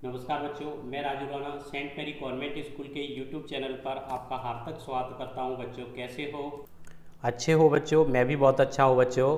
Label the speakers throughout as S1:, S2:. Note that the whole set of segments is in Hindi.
S1: नमस्कार बच्चों, मैं राजू राणा सेंट मेरी कॉन्वेंट स्कूल के यूट्यूब चैनल पर आपका हार्दिक स्वागत करता हूं। बच्चों कैसे हो?
S2: अच्छे हो बच्चों। मैं भी बहुत अच्छा हूँ बच्चों।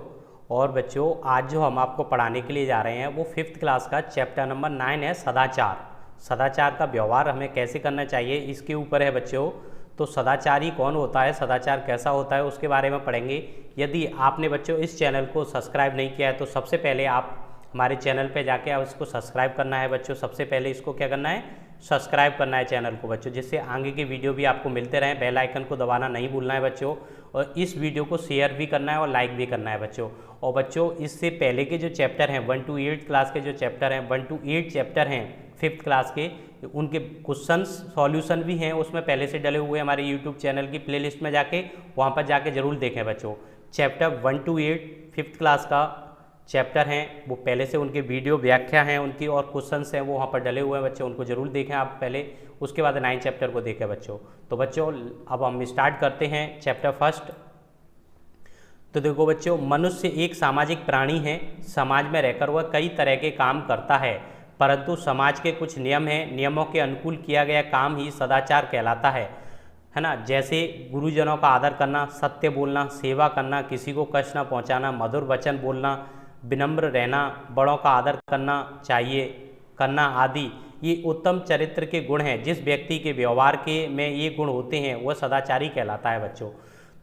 S2: और बच्चों आज जो हम आपको पढ़ाने के लिए जा रहे हैं वो 5th क्लास का चैप्टर नंबर 9 है सदाचार। सदाचार का व्यवहार हमें कैसे करना चाहिए इसके ऊपर है बच्चों। तो सदाचारी कौन होता है, सदाचार कैसा होता है, उसके बारे में पढ़ेंगे। यदि आपने बच्चों इस चैनल को सब्सक्राइब नहीं किया है तो सबसे पहले आप हमारे चैनल पे जाके आप इसको सब्सक्राइब करना है बच्चों। सबसे पहले इसको क्या करना है, सब्सक्राइब करना है चैनल को बच्चों, जिससे आगे के वीडियो भी आपको मिलते रहें। बेल आइकन को दबाना नहीं भूलना है बच्चों, और इस वीडियो को शेयर भी करना है और लाइक भी करना है बच्चों। और बच्चों इससे पहले के जो चैप्टर हैं 1 to 8 क्लास के जो चैप्टर हैं 1 to 8 चैप्टर हैं 5th क्लास के, उनके क्वेश्चंस सॉल्यूशन भी हैं उसमें पहले से डले हुए हमारे यूट्यूब चैनल की प्लेलिस्ट में जाके वहाँ पर जाके ज़रूर देखें बच्चों। चैप्टर 1 to 8 5th क्लास का चैप्टर हैं, वो पहले से उनके वीडियो व्याख्या हैं उनकी और क्वेश्चंस हैं वो वहाँ पर डले हुए हैं बच्चों, उनको जरूर देखें आप पहले। उसके बाद 9 चैप्टर को देखें बच्चों। तो बच्चों अब हम स्टार्ट करते हैं चैप्टर फर्स्ट। तो देखो बच्चों, मनुष्य एक सामाजिक प्राणी है। समाज में रहकर वह कई तरह के काम करता है, परंतु समाज के कुछ नियम हैं, नियमों के अनुकूल किया गया काम ही सदाचार कहलाता है ना। जैसे गुरुजनों का आदर करना, सत्य बोलना, सेवा करना, किसी को कष्ट न पहुंचाना, मधुर वचन बोलना, विनम्र रहना, बड़ों का आदर करना आदि ये उत्तम चरित्र के गुण हैं। जिस व्यक्ति के व्यवहार के में ये गुण होते हैं वह सदाचारी कहलाता है बच्चों।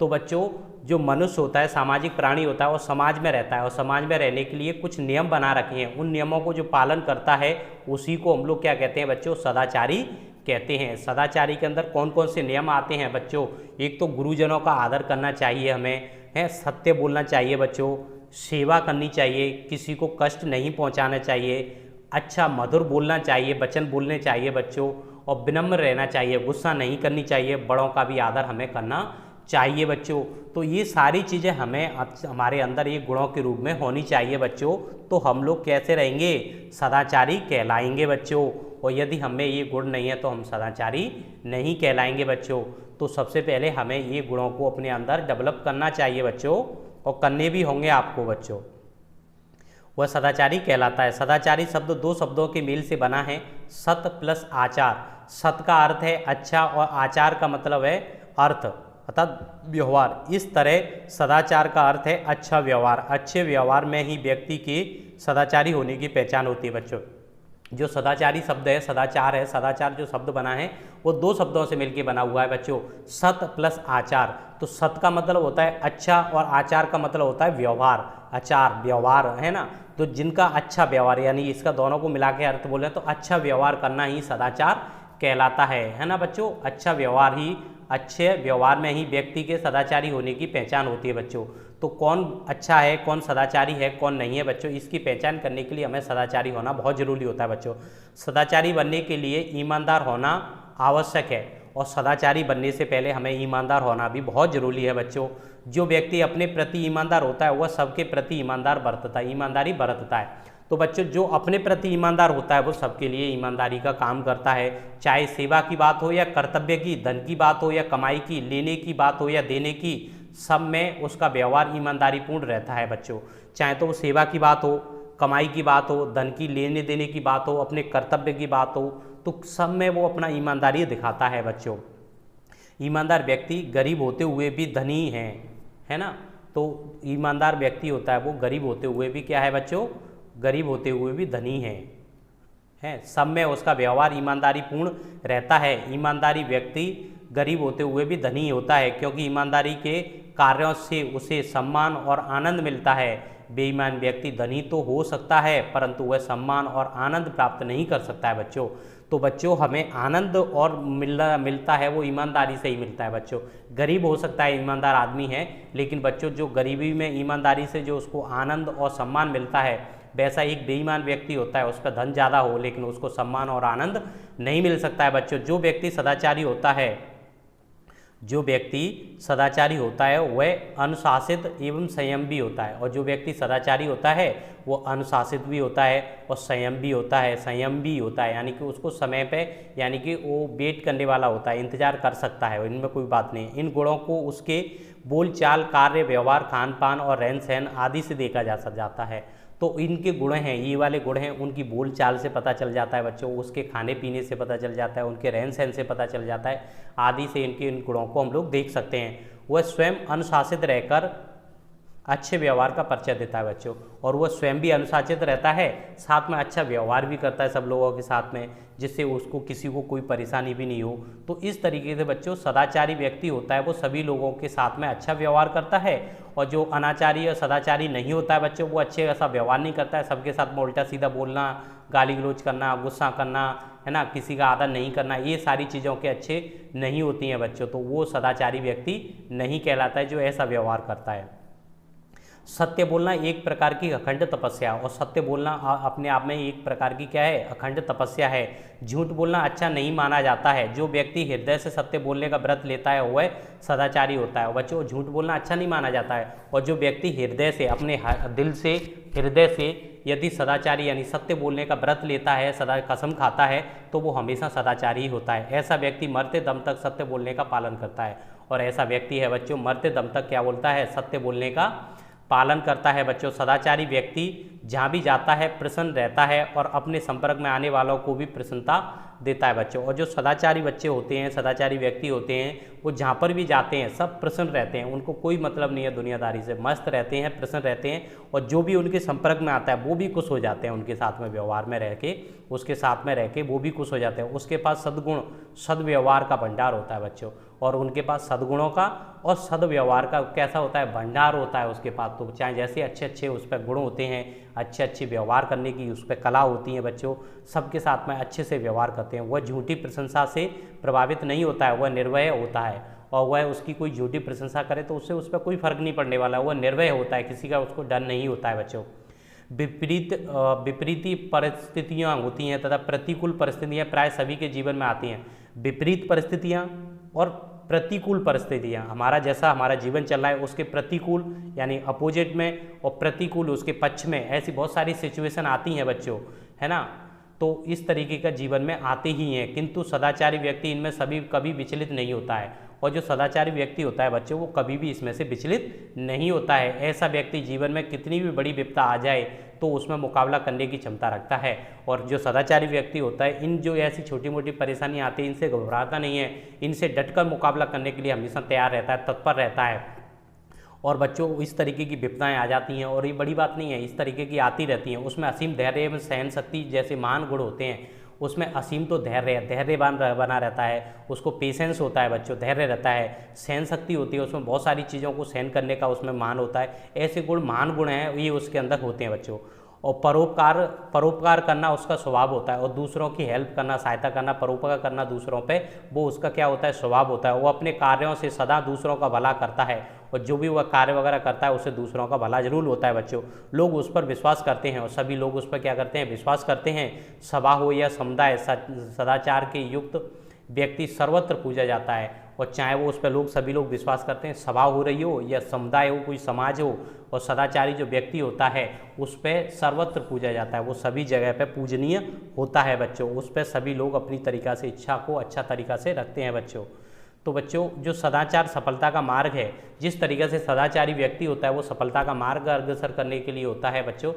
S2: तो बच्चों जो मनुष्य होता है, सामाजिक प्राणी होता है, वो समाज में रहता है और समाज में रहने के लिए कुछ नियम बना रखे हैं। उन नियमों को जो पालन करता है उसी को हम लोग क्या कहते हैं बच्चों, सदाचारी कहते हैं। सदाचारी के अंदर कौन कौन से नियम आते हैं बच्चों? एक तो गुरुजनों का आदर करना चाहिए हमें, है, सत्य बोलना चाहिए बच्चों, सेवा करनी चाहिए, किसी को कष्ट नहीं पहुंचाना चाहिए, अच्छा मधुर बोलना चाहिए, वचन बोलने चाहिए बच्चों, और विनम्र रहना चाहिए, गुस्सा नहीं करनी चाहिए, बड़ों का भी आदर हमें करना चाहिए बच्चों। तो ये सारी चीज़ें हमें हमारे अंदर ये गुणों के रूप में होनी चाहिए बच्चों। तो हम लोग कैसे रहेंगे, सदाचारी कहलाएंगे बच्चों। और यदि हमें ये गुण नहीं है तो हम सदाचारी नहीं कहलाएंगे बच्चों। तो सबसे पहले हमें ये गुणों को अपने अंदर डेवलप करना चाहिए बच्चों, और करने भी होंगे आपको बच्चों। वह सदाचारी कहलाता है। सदाचारी शब्द दो शब्दों के मेल से बना है, सत प्लस आचार। सत का अर्थ है अच्छा और आचार का मतलब है अर्थ अर्थात व्यवहार। इस तरह सदाचार का अर्थ है अच्छा व्यवहार। अच्छे व्यवहार में ही व्यक्ति के सदाचारी होने की पहचान होती है बच्चों। जो सदाचारी शब्द है, सदाचार है, सदाचार जो शब्द बना है वो दो शब्दों से मिलकर बना हुआ है बच्चों, सत प्लस आचार। तो सत का मतलब होता है अच्छा और आचार का मतलब होता है व्यवहार, आचार व्यवहार, है ना। तो जिनका अच्छा व्यवहार, यानी इसका दोनों को मिला के अर्थ बोले तो अच्छा व्यवहार करना ही सदाचार कहलाता है ना बच्चों। अच्छा व्यवहार ही, अच्छे व्यवहार में ही व्यक्ति के सदाचारी होने की पहचान होती है बच्चों। तो कौन अच्छा है, कौन सदाचारी है, कौन नहीं है बच्चों, इसकी पहचान करने के लिए हमें सदाचारी होना बहुत ज़रूरी होता है बच्चों। सदाचारी बनने के लिए ईमानदार होना आवश्यक है, और सदाचारी बनने से पहले हमें ईमानदार होना भी बहुत ज़रूरी है बच्चों। जो व्यक्ति अपने प्रति ईमानदार होता है वह सबके प्रति ईमानदारी बरतता है। तो बच्चों जो अपने प्रति ईमानदार होता है वो सबके लिए ईमानदारी का काम करता है, चाहे सेवा की बात हो या कर्तव्य की, धन की बात हो या कमाई की, लेने की बात हो या देने की, सब में उसका व्यवहार ईमानदारी पूर्ण रहता है बच्चों। चाहे तो वो सेवा की बात हो, कमाई की बात हो, धन की लेने देने की बात हो, अपने कर्तव्य की बात हो, तो सब में वो अपना ईमानदारी दिखाता है बच्चों। ईमानदार व्यक्ति गरीब होते हुए भी धनी है ना। तो ईमानदार व्यक्ति होता है वो गरीब होते हुए भी क्या है बच्चों, गरीब होते हुए भी धनी है। सब में उसका व्यवहार ईमानदारी पूर्ण रहता है। ईमानदारी व्यक्ति गरीब होते हुए भी धनी होता है, क्योंकि ईमानदारी के कार्यों से उसे सम्मान और आनंद मिलता है। बेईमान व्यक्ति धनी तो हो सकता है परंतु वह सम्मान और आनंद प्राप्त नहीं कर सकता है बच्चों। तो बच्चों हमें आनंद और मिलता है वो ईमानदारी से ही मिलता है बच्चों। गरीब हो सकता है, ईमानदार आदमी है, लेकिन बच्चों जो गरीबी में ईमानदारी से जो उसको आनंद और सम्मान मिलता है, वैसा एक बेईमान व्यक्ति होता है, उस पर धन ज़्यादा हो लेकिन उसको सम्मान और आनंद नहीं मिल सकता है बच्चों। जो व्यक्ति सदाचारी होता है वह अनुशासित एवं संयम भी होता है, और जो व्यक्ति सदाचारी होता है वो अनुशासित भी होता है और संयम भी होता है, यानी कि उसको समय पे, यानी कि वो वेट करने वाला होता है, इंतजार कर सकता है, इनमें कोई बात नहीं। इन गुणों को उसके बोलचाल, कार्य, व्यवहार, खान पान और रहन सहन आदि से देखा जा जाता है। तो इनके गुण हैं, ये वाले गुण हैं, उनकी बोल चाल से पता चल जाता है बच्चों, उसके खाने पीने से पता चल जाता है, उनके रहन सहन से पता चल जाता है, आदि से इनके इन गुणों को हम लोग देख सकते हैं। वह स्वयं अनुशासित रहकर अच्छे व्यवहार का परिचय देता है बच्चों, और वह स्वयं भी अनुशासित रहता है, साथ में अच्छा व्यवहार भी करता है सब लोगों के साथ में, जिससे उसको किसी को कोई परेशानी भी नहीं हो। तो इस तरीके से बच्चों सदाचारी व्यक्ति होता है वो सभी लोगों के साथ में अच्छा व्यवहार करता है, और जो अनाचारी और सदाचारी नहीं होता है बच्चों वो अच्छे ऐसा व्यवहार नहीं करता है, सबके साथ में उल्टा सीधा बोलना, गाली गलौज करना, गुस्सा करना, है ना, किसी का आदर नहीं करना, ये सारी चीज़ों के अच्छे नहीं होती हैं बच्चों। तो वो सदाचारी व्यक्ति नहीं कहलाता है जो ऐसा व्यवहार करता है। सत्य बोलना एक प्रकार की अखंड तपस्या, और सत्य बोलना अपने आप में एक प्रकार की क्या है, अखंड तपस्या है। झूठ बोलना अच्छा नहीं माना जाता है, जो व्यक्ति हृदय से सत्य बोलने का व्रत लेता है वह सदाचारी होता है। बच्चों झूठ बोलना अच्छा नहीं माना जाता है, और जो व्यक्ति हृदय से, अपने दिल से, हृदय से यदि सदाचारी यानी सत्य बोलने का व्रत लेता है, सदा कसम खाता है, तो वो हमेशा सदाचारी ही होता है। ऐसा व्यक्ति मरते दम तक सत्य बोलने का पालन करता है, और ऐसा व्यक्ति है बच्चों मरते दम तक क्या बोलता है, सत्य बोलने का पालन करता है बच्चों। सदाचारी व्यक्ति जहाँ भी जाता है प्रसन्न रहता है, और अपने संपर्क में आने वालों को भी प्रसन्नता देता है बच्चों। और जो सदाचारी बच्चे होते हैं, सदाचारी व्यक्ति होते हैं, वो जहाँ पर भी जाते हैं सब प्रसन्न रहते हैं, उनको कोई मतलब नहीं है दुनियादारी से, मस्त रहते हैं, प्रसन्न रहते हैं, और जो भी उनके संपर्क में आता है वो भी खुश हो जाते हैं, उनके साथ में व्यवहार में रह के, उसके साथ में रह के वो भी खुश हो जाते हैं। उसके पास सद्गुण, सद्व्यवहार का भंडार होता है बच्चों, और उनके पास सद्गुणों का और सद्व्यवहार का कैसा होता है, भंडार होता है उसके पास। तो चाहे जैसे अच्छे अच्छे उस पर गुण होते हैं, अच्छे अच्छे व्यवहार करने की उस पर कला होती है बच्चों, सबके साथ में अच्छे से व्यवहार करते हैं। वह झूठी प्रशंसा से प्रभावित नहीं होता है, वह निर्भय होता है, और वह उसकी कोई झूठी प्रशंसा करे तो उससे उस पर कोई फर्क नहीं पड़ने वाला, वह निर्भय होता है, किसी का उसको डर नहीं होता है बच्चों। विपरीत परिस्थितियाँ होती हैं तथा प्रतिकूल परिस्थितियाँ प्राय सभी के जीवन में आती हैं। विपरीत परिस्थितियाँ और प्रतिकूल परिस्थितियाँ, हमारा जैसा हमारा जीवन चल रहा है उसके प्रतिकूल यानी अपोजिट में, और प्रतिकूल उसके पक्ष में, ऐसी बहुत सारी सिचुएशन आती हैं बच्चों, है ना। तो इस तरीके का जीवन में आते ही हैं, किंतु सदाचारी व्यक्ति इनमें सभी कभी विचलित नहीं होता है, और जो सदाचारी व्यक्ति होता है बच्चों वो कभी भी इसमें से विचलित नहीं होता है। ऐसा व्यक्ति जीवन में कितनी भी बड़ी विपदा आ जाए तो उसमें मुकाबला करने की क्षमता रखता है, और जो सदाचारी व्यक्ति होता है इन जो ऐसी छोटी मोटी परेशानी आती है इनसे घबराता नहीं है, इनसे डटकर मुकाबला करने के लिए हमेशा तैयार रहता है, तत्पर रहता है। और बच्चों इस तरीके की विपदाएं आ जाती हैं, और ये बड़ी बात नहीं है, इस तरीके की आती रहती हैं, उसमें असीम धैर्य एवं सहन शक्ति जैसे महान गुण होते हैं, उसमें असीम तो धैर्यवान बना रहता है, उसको पेशेंस होता है बच्चों, धैर्य रहता है, सहन शक्ति होती है, उसमें बहुत सारी चीज़ों को सहन करने का उसमें मान होता है। ऐसे गुण महान गुण हैं, ये उसके अंदर होते हैं बच्चों। और परोपकार करना उसका स्वभाव होता है, और दूसरों की हेल्प करना, सहायता करना, परोपकार करना दूसरों पे, वो उसका क्या होता है, स्वभाव होता है। वो अपने कार्यों से सदा दूसरों का भला करता है, और जो भी वह कार्य वगैरह करता है उससे दूसरों का भला जरूर होता है बच्चों। लोग उस पर विश्वास करते हैं, और सभी लोग उस पर क्या करते हैं, विश्वास करते हैं। सभा हो या समुदाय, सदाचार के युक्त व्यक्ति सर्वत्र पूजा जाता है, और चाहे वो उस पर लोग सभी लोग विश्वास करते हैं, सभा हो रही हो या समुदाय हो, कोई समाज हो, और सदाचारी जो व्यक्ति होता है उस पर सर्वत्र पूजा जाता है, वो सभी जगह पे पूजनीय होता है बच्चों। उस पर सभी लोग अपनी तरीक़ा से इच्छा को अच्छा तरीक़ा से रखते हैं बच्चों। तो बच्चों जो सदाचार सफलता का मार्ग है, जिस तरीके से सदाचारी व्यक्ति होता है वो सफलता का मार्ग अग्रसर करने के लिए होता है बच्चों।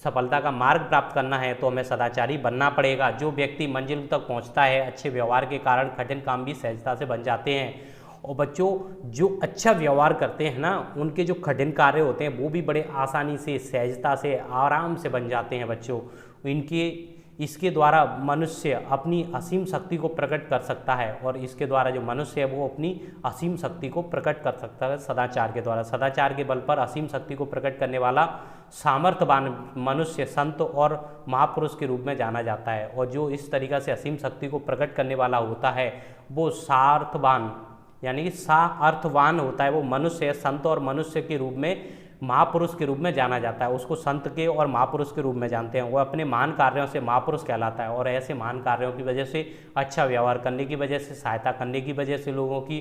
S2: सफलता का मार्ग प्राप्त करना है तो हमें सदाचारी बनना पड़ेगा। जो व्यक्ति मंजिल तक पहुंचता है अच्छे व्यवहार के कारण कठिन काम भी सहजता से बन जाते हैं। और बच्चों जो अच्छा व्यवहार करते हैं ना, उनके जो कठिन कार्य होते हैं वो भी बड़े आसानी से, सहजता से, आराम से बन जाते हैं बच्चों। इसके द्वारा मनुष्य अपनी असीम शक्ति को प्रकट कर सकता है, और इसके द्वारा जो मनुष्य है वो अपनी असीम शक्ति को प्रकट कर सकता है सदाचार के द्वारा। सदाचार के बल पर असीम शक्ति को प्रकट करने वाला सामर्थ्यवान मनुष्य संत और महापुरुष के रूप में जाना जाता है। और जो इस तरीक़ा से असीम शक्ति को प्रकट करने वाला होता है वो सार्थवान यानी कि सार्थवान होता है। वो मनुष्य संत और मनुष्य के रूप में, महापुरुष के रूप में जाना जाता है। उसको संत के और महापुरुष के रूप में जानते हैं। वो अपने महान कार्यों से महापुरुष कहलाता है, और ऐसे महान कार्यों की वजह से, अच्छा व्यवहार करने की वजह से, सहायता करने की वजह से, लोगों की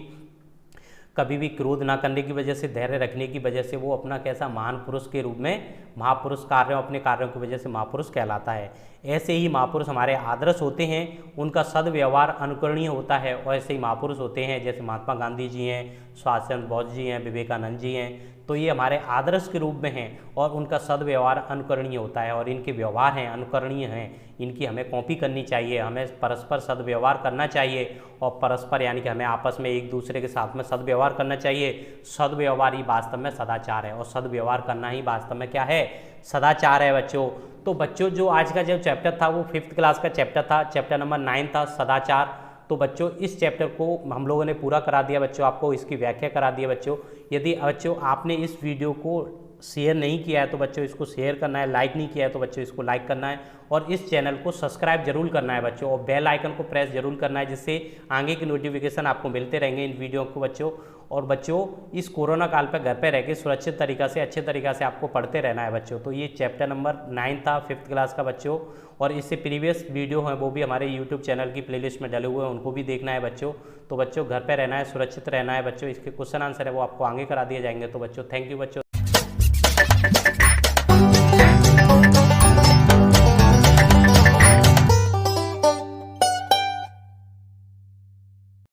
S2: कभी भी क्रोध ना करने की वजह से, धैर्य रखने की वजह से वो अपना कैसा महान पुरुष के रूप में, महापुरुष कार्यों, अपने कार्यों की वजह से महापुरुष कहलाता है। ऐसे ही महापुरुष हमारे आदर्श होते हैं, उनका सदव्यवहार अनुकरणीय होता है। और ऐसे ही महापुरुष होते हैं जैसे महात्मा गांधी जी हैं, सुभाष चंद्र बोस जी हैं, विवेकानंद जी हैं, तो ये हमारे आदर्श के रूप में हैं और उनका सदव्यवहार अनुकरणीय होता है। और इनके व्यवहार हैं अनुकरणीय हैं, इनकी हमें कॉपी करनी चाहिए, हमें परस्पर सदव्यवहार करना चाहिए और परस्पर यानी कि हमें आपस में एक दूसरे के साथ में सदव्यवहार करना चाहिए। सदव्यवहार ही वास्तव में सदाचार है और सदव्यवहार करना ही वास्तव में क्या है, सदाचार है बच्चों। तो बच्चों जो आज का जो चैप्टर था वो 5th क्लास का चैप्टर था, चैप्टर नंबर 9 था सदाचार। तो बच्चों इस चैप्टर को हम लोगों ने पूरा करा दिया बच्चों, आपको इसकी व्याख्या करा दी है बच्चों। यदि बच्चों आपने इस वीडियो को शेयर नहीं किया है तो बच्चों इसको शेयर करना है, लाइक नहीं किया है तो बच्चों इसको लाइक करना है और इस चैनल को सब्सक्राइब जरूर करना है बच्चों और बेल आइकन को प्रेस जरूर करना है, जिससे आगे की नोटिफिकेशन आपको मिलते रहेंगे इन वीडियो को बच्चों। और बच्चों इस कोरोना काल पर घर पे रह के सुरक्षित तरीक़ा से अच्छे तरीक़ा से आपको पढ़ते रहना है बच्चों। तो ये चैप्टर नंबर 9 था 5th क्लास का बच्चों, और इससे प्रीवियस वीडियो हैं वो भी हमारे यूट्यूब चैनल की प्लेलिस्ट में डले हुए हैं, उनको भी देखना है बच्चों। तो बच्चों घर पे रहना है, सुरक्षित रहना है बच्चों। इसके क्वेश्चन आंसर है वो आपको आगे करा दिए जाएंगे। तो बच्चों थैंक यू बच्चों।